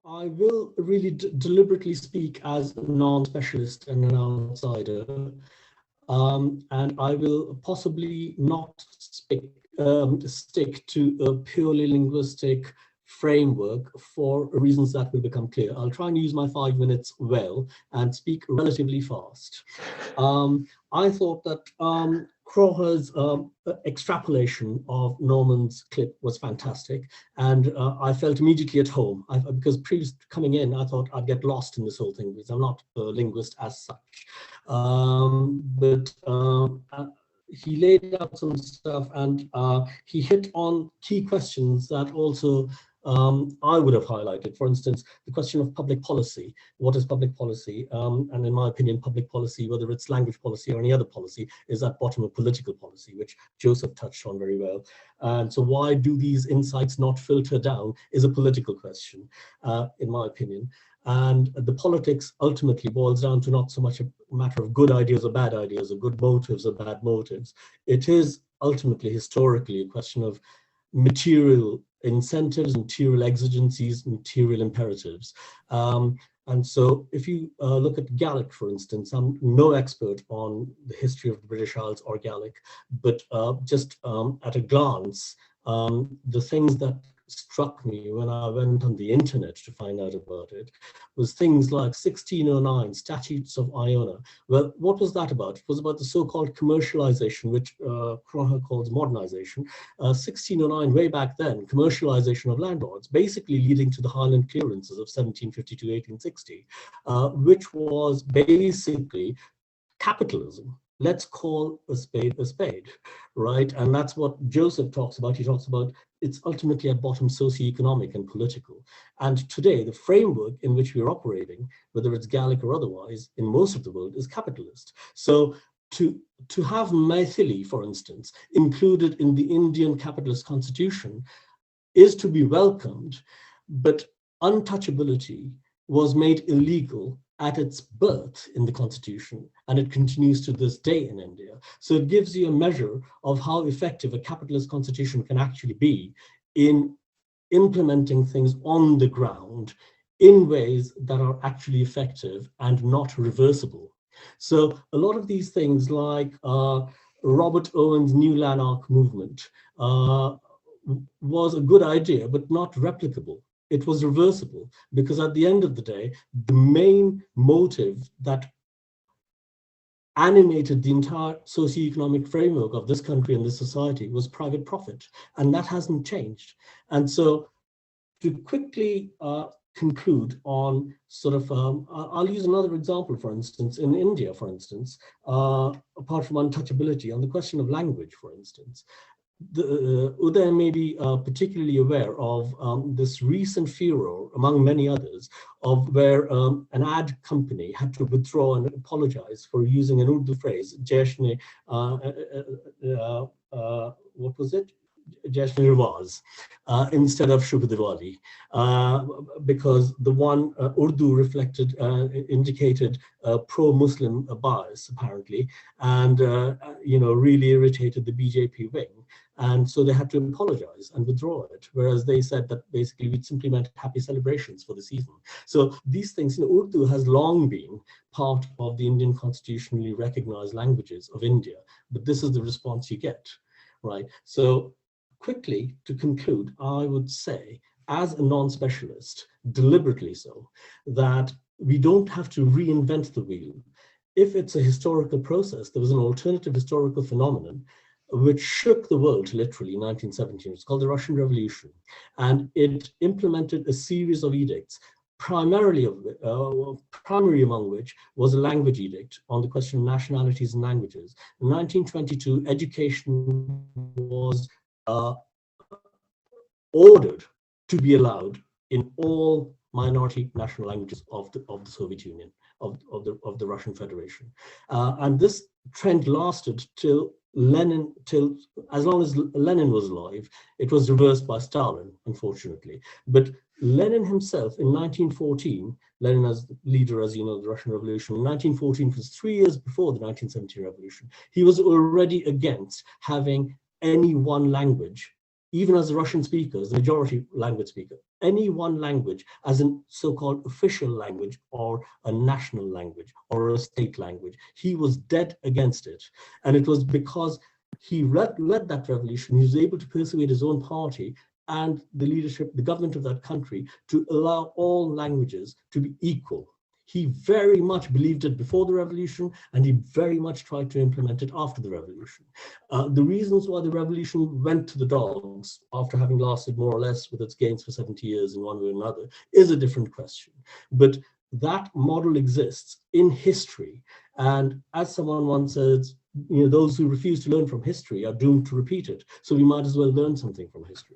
I will really deliberately speak as a non-specialist and an outsider, and I will possibly not stick to a purely linguistic framework for reasons that will become clear. I'll try and use my 5 minutes well and speak relatively fast. I thought that Kroher's extrapolation of Norman's clip was fantastic, and I felt immediately at home. Because previous to coming in, I thought I'd get lost in this whole thing because I'm not a linguist as such. But he laid out some stuff, and he hit on key questions that also I would have highlighted. For instance, the question of public policy. What is public policy? And in my opinion, public policy, whether it's language policy or any other policy, is at bottom of political policy, which Joseph touched on very well. And so why do these insights not filter down is a political question, in my opinion. And the politics ultimately boils down to not so much a matter of good ideas or bad ideas, or good motives or bad motives. It is ultimately, historically, a question of material incentives, material exigencies, material imperatives. And so if you look at Gaelic, for instance, I'm no expert on the history of the British Isles or Gaelic, but just at a glance, the things that struck me when I went on the internet to find out about it was things like 1609 Statutes of Iona. Well, what was that about? It was about the so-called commercialization, which Kroher calls modernization. 1609, way back then, commercialization of landlords, basically leading to the Highland clearances of 1750 to 1860, which was basically capitalism. Let's call a spade, right? And that's what Joseph talks about. He talks about it's ultimately at bottom socioeconomic and political. And today, the framework in which we're operating, whether it's Gaelic or otherwise, in most of the world is capitalist. So to have Maithili, for instance, included in the Indian capitalist constitution is to be welcomed, but untouchability was made illegal at its birth in the constitution, and it continues to this day in India. So it gives you a measure of how effective a capitalist constitution can actually be in implementing things on the ground in ways that are actually effective and not reversible. So a lot of these things like Robert Owen's New Lanark movement was a good idea, but not replicable. It was reversible because at the end of the day, the main motive that animated the entire socioeconomic framework of this country and this society was private profit, and that hasn't changed. And so to quickly conclude on sort of, I'll use another example, for instance, in India, for instance, apart from untouchability, on the question of language, for instance. Uday may be particularly aware of this recent furor, among many others, of where an ad company had to withdraw and apologize for using an Urdu phrase, Jashne, what was it? Jashne Riwaz, instead of Shubh Diwali, because the one Urdu reflected, indicated pro-Muslim bias, apparently, and really irritated the BJP wing. And so they had to apologize and withdraw it, whereas they said that basically it simply meant happy celebrations for the season. So these things, Urdu has long been part of the Indian constitutionally recognized languages of India, but this is the response you get, right? So quickly, to conclude, I would say, as a non-specialist, deliberately so, that we don't have to reinvent the wheel. If it's a historical process, there was an alternative historical phenomenon which shook the world literally in 1917. It's called the Russian Revolution. And it implemented a series of edicts, primary among which was a language edict on the question of nationalities and languages. In 1922, education was ordered to be allowed in all minority national languages of the Soviet Union, of the Russian Federation. And this trend lasted till as long as Lenin was alive. It was reversed by Stalin, unfortunately. But Lenin himself in 1914, Lenin as leader, as you know, the Russian Revolution, in 1914, was 3 years before the 1917 revolution, he was already against having any one language even as the Russian speakers, the majority language speaker, any one language as a so-called official language or a national language or a state language. He was dead against it. And it was because he led that revolution, he was able to persuade his own party and the leadership, the government of that country, to allow all languages to be equal. He very much believed it before the revolution, and he very much tried to implement it after the revolution. The reasons why the revolution went to the dogs, after having lasted more or less with its gains for 70 years in one way or another, is a different question. But that model exists in history. And as someone once said, those who refuse to learn from history are doomed to repeat it. So we might as well learn something from history.